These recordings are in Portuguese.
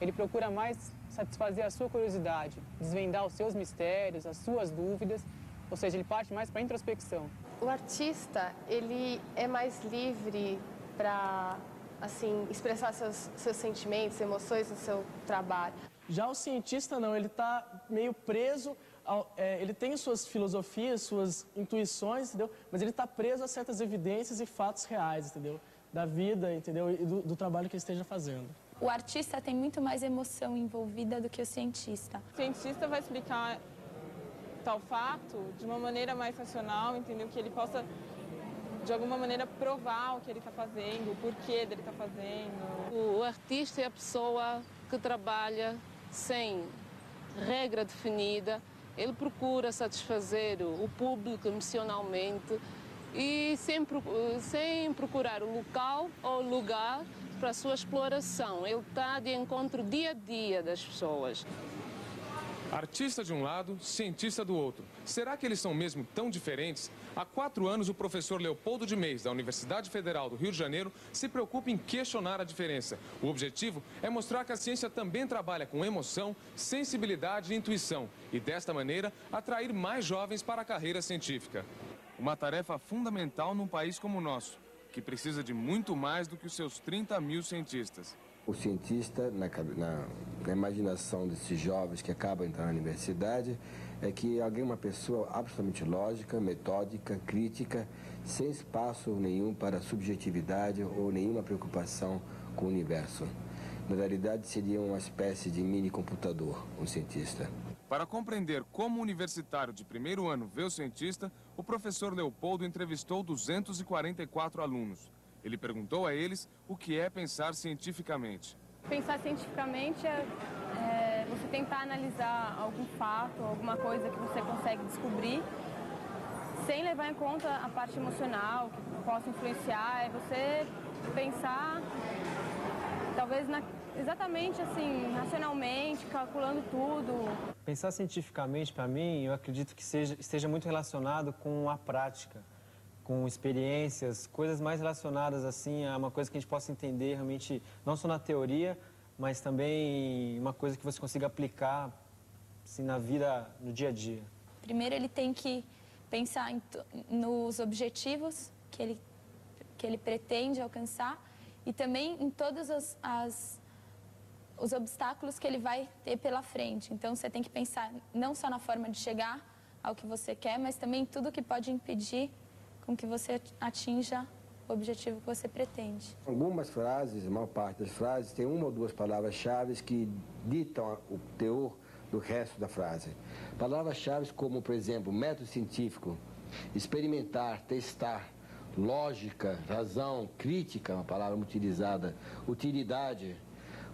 ele procura mais satisfazer a sua curiosidade, desvendar os seus mistérios, as suas dúvidas, ou seja, ele parte mais para a introspecção. O artista, ele é mais livre para, assim, expressar seus sentimentos, emoções no seu trabalho. Já o cientista não, ele está meio preso, ele tem suas filosofias, suas intuições, entendeu? Mas ele está preso a certas evidências e fatos reais, entendeu? Da vida, entendeu? E do trabalho que ele esteja fazendo. O artista tem muito mais emoção envolvida do que o cientista. O cientista vai explicar tal fato de uma maneira mais racional, entendeu? Que ele possa, de alguma maneira, provar o que ele está fazendo, o porquê dele está fazendo. O artista é a pessoa que trabalha sem regra definida, ele procura satisfazer o público emocionalmente e sem procurar o local ou lugar para a sua exploração. Ele está de encontro dia a dia das pessoas. Artista de um lado, cientista do outro. Será que eles são mesmo tão diferentes? Há 4 anos, o professor Leopoldo de Meis, da Universidade Federal do Rio de Janeiro, se preocupa em questionar a diferença. O objetivo é mostrar que a ciência também trabalha com emoção, sensibilidade e intuição, e desta maneira, atrair mais jovens para a carreira científica. Uma tarefa fundamental num país como o nosso, que precisa de muito mais do que os seus 30 mil cientistas. O cientista, na imaginação desses jovens que acabam entrando na universidade, é que alguém, uma pessoa absolutamente lógica, metódica, crítica, sem espaço nenhum para subjetividade ou nenhuma preocupação com o universo. Na realidade, seria uma espécie de mini-computador, um cientista. Para compreender como o universitário de primeiro ano vê o cientista, o professor Leopoldo entrevistou 244 alunos. Ele perguntou a eles o que é pensar cientificamente. Pensar cientificamente é você tentar analisar algum fato, alguma coisa que você consegue descobrir, sem levar em conta a parte emocional, que possa influenciar. É você pensar, talvez, exatamente assim, racionalmente, calculando tudo. Pensar cientificamente, para mim, eu acredito que esteja muito relacionado com a prática, com experiências, coisas mais relacionadas assim a uma coisa que a gente possa entender realmente, não só na teoria, mas também uma coisa que você consiga aplicar assim, na vida, no dia a dia. Primeiro ele tem que pensar nos objetivos que ele pretende alcançar e também em todos os obstáculos que ele vai ter pela frente. Então você tem que pensar não só na forma de chegar ao que você quer, mas também tudo que pode impedir com que você atinja o objetivo que você pretende. Algumas frases, a maior parte das frases, tem uma ou duas palavras-chave que ditam o teor do resto da frase. Palavras-chave como, por exemplo, método científico, experimentar, testar, lógica, razão, crítica, uma palavra muito utilizada, utilidade.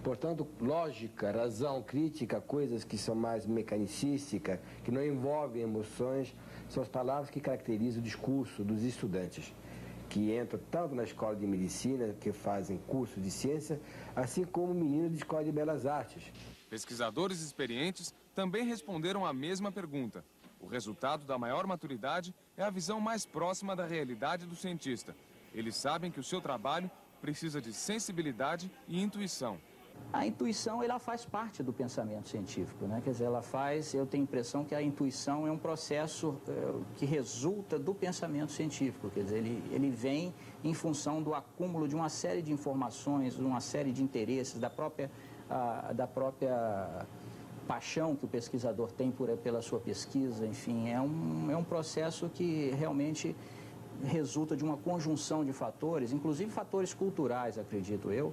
Portanto, lógica, razão, crítica, coisas que são mais mecanicísticas, que não envolvem emoções, são as palavras que caracterizam o discurso dos estudantes, que entram tanto na escola de medicina, que fazem curso de ciência, assim como meninos de escola de belas artes. Pesquisadores experientes também responderam a mesma pergunta. O resultado da maior maturidade é a visão mais próxima da realidade do cientista. Eles sabem que o seu trabalho precisa de sensibilidade e intuição. A intuição, ela faz parte do pensamento científico, né? Quer dizer, eu tenho a impressão que a intuição é um processo que resulta do pensamento científico, quer dizer, ele vem em função do acúmulo de uma série de informações, de uma série de interesses, da própria paixão que o pesquisador tem pela sua pesquisa, enfim, é um processo que realmente resulta de uma conjunção de fatores, inclusive fatores culturais, acredito eu,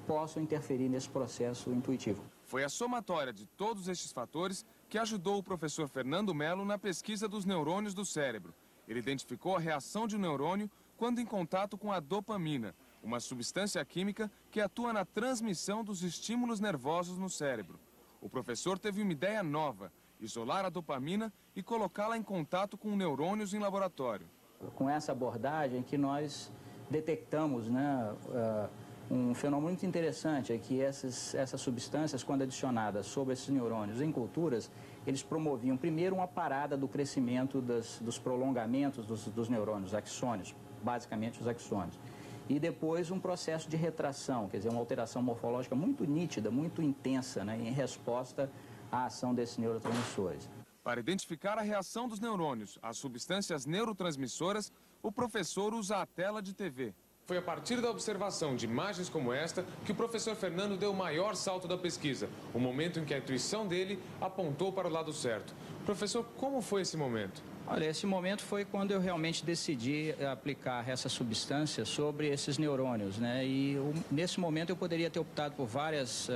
possam interferir nesse processo intuitivo. Foi a somatória de todos estes fatores que ajudou o professor Fernando Melo na pesquisa dos neurônios do cérebro. Ele identificou a reação de um neurônio quando em contato com a dopamina, uma substância química que atua na transmissão dos estímulos nervosos no cérebro. O professor teve uma ideia nova, isolar a dopamina e colocá-la em contato com neurônios em laboratório. Com essa abordagem que nós detectamos, né, um fenômeno muito interessante é que essas substâncias, quando adicionadas sobre esses neurônios em culturas, eles promoviam primeiro uma parada do crescimento dos prolongamentos dos neurônios, axônios, basicamente os axônios. e depois um processo de retração, quer dizer, uma alteração morfológica muito nítida, muito intensa, né, em resposta à ação desses neurotransmissores. Para identificar a reação dos neurônios às substâncias neurotransmissoras, o professor usa a tela de TV. Foi a partir da observação de imagens como esta que o professor Fernando deu o maior salto da pesquisa, o momento em que a intuição dele apontou para o lado certo. Professor, como foi esse momento? Olha, esse momento foi quando eu realmente decidi aplicar essa substância sobre esses neurônios, né? E nesse momento eu poderia ter optado por várias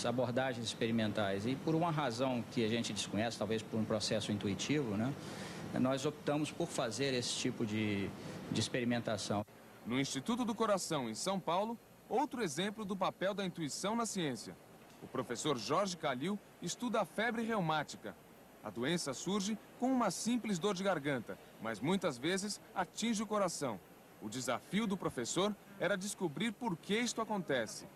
abordagens experimentais. E por uma razão que a gente desconhece, talvez por um processo intuitivo, né? Nós optamos por fazer esse tipo de experimentação. No Instituto do Coração, em São Paulo, outro exemplo do papel da intuição na ciência. O professor Jorge Calil estuda a febre reumática. A doença surge com uma simples dor de garganta, mas muitas vezes atinge o coração. O desafio do professor era descobrir por que isto acontece.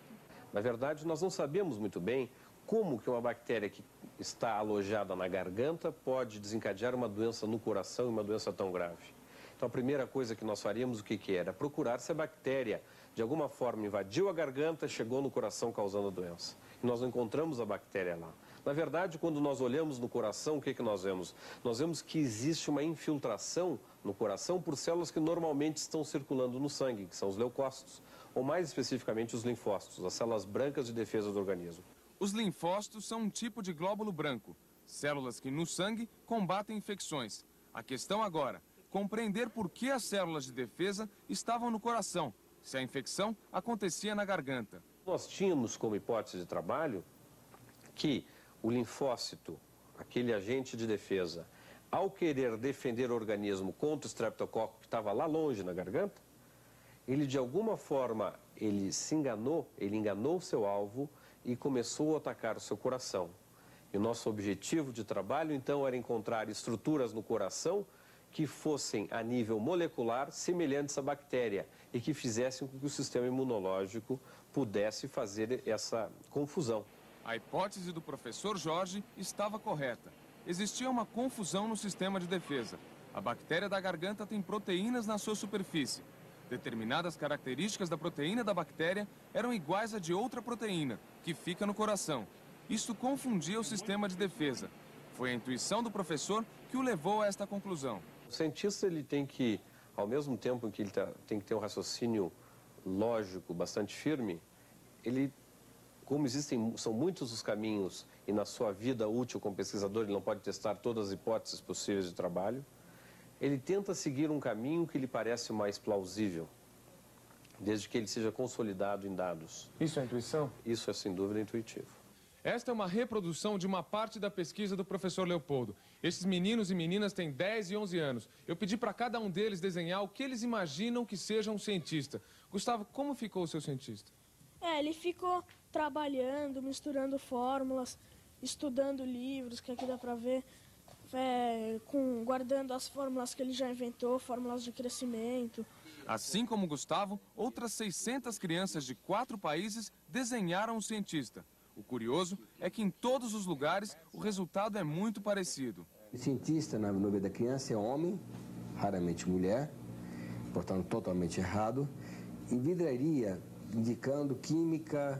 Na verdade, nós não sabemos muito bem como que uma bactéria que está alojada na garganta pode desencadear uma doença no coração e uma doença tão grave. Então, a primeira coisa que nós faríamos, o que era? Procurar se a bactéria, de alguma forma, invadiu a garganta, chegou no coração causando a doença. E nós não encontramos a bactéria lá. Na verdade, quando nós olhamos no coração, o que nós vemos? Nós vemos que existe uma infiltração no coração por células que normalmente estão circulando no sangue, que são os leucócitos, ou mais especificamente os linfócitos, as células brancas de defesa do organismo. Os linfócitos são um tipo de glóbulo branco, células que no sangue combatem infecções. A questão agora, compreender por que as células de defesa estavam no coração, se a infecção acontecia na garganta. Nós tínhamos como hipótese de trabalho que o linfócito, aquele agente de defesa, ao querer defender o organismo contra o streptococo que estava lá longe na garganta, ele de alguma forma, ele enganou o seu alvo e começou a atacar o seu coração. E o nosso objetivo de trabalho, então, era encontrar estruturas no coração que fossem, a nível molecular, semelhantes à bactéria e que fizessem com que o sistema imunológico pudesse fazer essa confusão. A hipótese do professor Jorge estava correta. Existia uma confusão no sistema de defesa. A bactéria da garganta tem proteínas na sua superfície. Determinadas características da proteína da bactéria eram iguais à de outra proteína, que fica no coração. Isso confundia o sistema de defesa. Foi a intuição do professor que o levou a esta conclusão. O cientista ele tem que, ao mesmo tempo que ele tem que ter um raciocínio lógico bastante firme, como são muitos os caminhos e na sua vida útil como pesquisador ele não pode testar todas as hipóteses possíveis de trabalho, ele tenta seguir um caminho que lhe parece mais plausível, desde que ele seja consolidado em dados. Isso é intuição? Isso é sem dúvida intuitivo. Esta é uma reprodução de uma parte da pesquisa do professor Leopoldo. Esses meninos e meninas têm 10 e 11 anos. Eu pedi para cada um deles desenhar o que eles imaginam que seja um cientista. Gustavo, como ficou o seu cientista? Ele ficou trabalhando, misturando fórmulas, estudando livros, que aqui dá para ver, guardando as fórmulas que ele já inventou, fórmulas de crescimento. Assim como Gustavo, outras 600 crianças de 4 países desenharam um cientista. O curioso é que em todos os lugares o resultado é muito parecido. O cientista na vida da criança é homem, raramente mulher, portanto totalmente errado. Envidraria, indicando química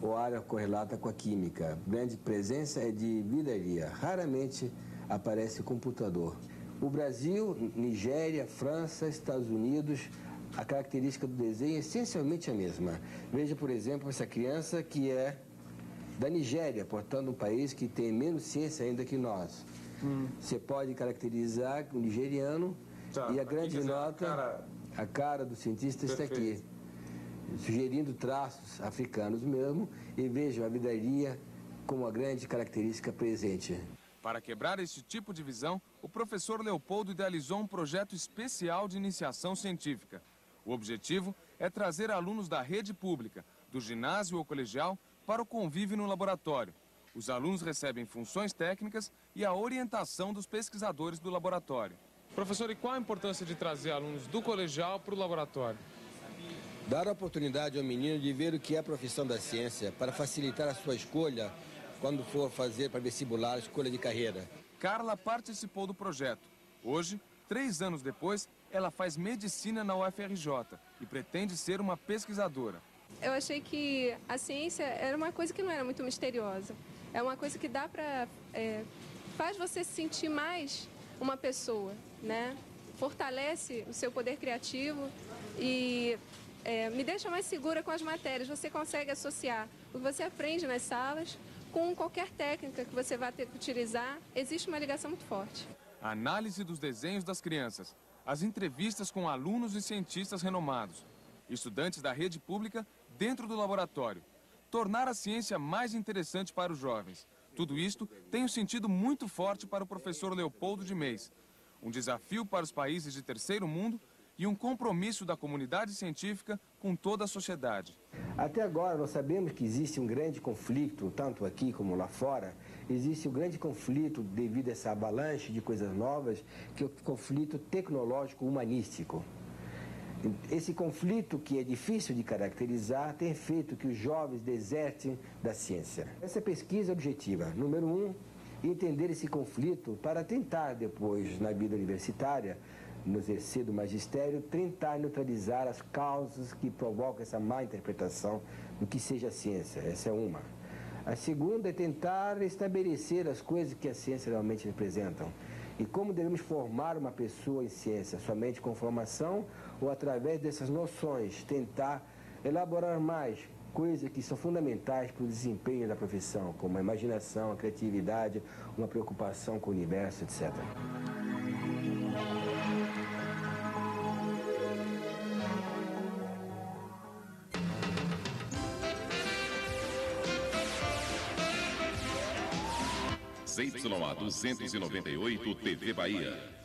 ou área correlata com a química. Grande presença é de vidraria, raramente aparece computador. O Brasil, Nigéria, França, Estados Unidos, a característica do desenho é essencialmente a mesma. Veja, por exemplo, essa criança que é da Nigéria, portanto um país que tem menos ciência ainda que nós. Você pode caracterizar o nigeriano e a grande nota, a cara do cientista está aqui, sugerindo traços africanos mesmo, e vejam a vidraria como a grande característica presente. Para quebrar esse tipo de visão, o professor Leopoldo idealizou um projeto especial de iniciação científica. O objetivo é trazer alunos da rede pública, do ginásio ou colegial, para o convívio no laboratório. Os alunos recebem funções técnicas e a orientação dos pesquisadores do laboratório. Professor, e qual a importância de trazer alunos do colegial para o laboratório? Dar a oportunidade ao menino de ver o que é a profissão da ciência, para facilitar a sua escolha quando for fazer para vestibular, escolha de carreira. Carla participou do projeto. Hoje, 3 anos depois, ela faz medicina na UFRJ e pretende ser uma pesquisadora. Eu achei que a ciência era uma coisa que não era muito misteriosa. É uma coisa que dá para... faz você se sentir mais uma pessoa, né? Fortalece o seu poder criativo e me deixa mais segura com as matérias. Você consegue associar o que você aprende nas salas com qualquer técnica que você vai ter que utilizar. Existe uma ligação muito forte. A análise dos desenhos das crianças, as entrevistas com alunos e cientistas renomados, estudantes da rede pública dentro do laboratório, tornar a ciência mais interessante para os jovens. Tudo isto tem um sentido muito forte para o professor Leopoldo de Meis. Um desafio para os países de terceiro mundo e um compromisso da comunidade científica com toda a sociedade. Até agora nós sabemos que existe um grande conflito, tanto aqui como lá fora, existe um grande conflito devido a essa avalanche de coisas novas, que é o conflito tecnológico humanístico. Esse conflito, que é difícil de caracterizar, tem feito que os jovens desertem da ciência. Essa pesquisa é objetiva. Número 1, entender esse conflito para tentar depois, na vida universitária, no exercer do magistério, tentar neutralizar as causas que provocam essa má interpretação do que seja a ciência. Essa é uma. A segunda é tentar estabelecer as coisas que a ciência realmente representam. E como devemos formar uma pessoa em ciência, somente com formação ou através dessas noções, tentar elaborar mais coisas que são fundamentais para o desempenho da profissão, como a imaginação, a criatividade, uma preocupação com o universo, etc. ZYA 298 TV Bahia.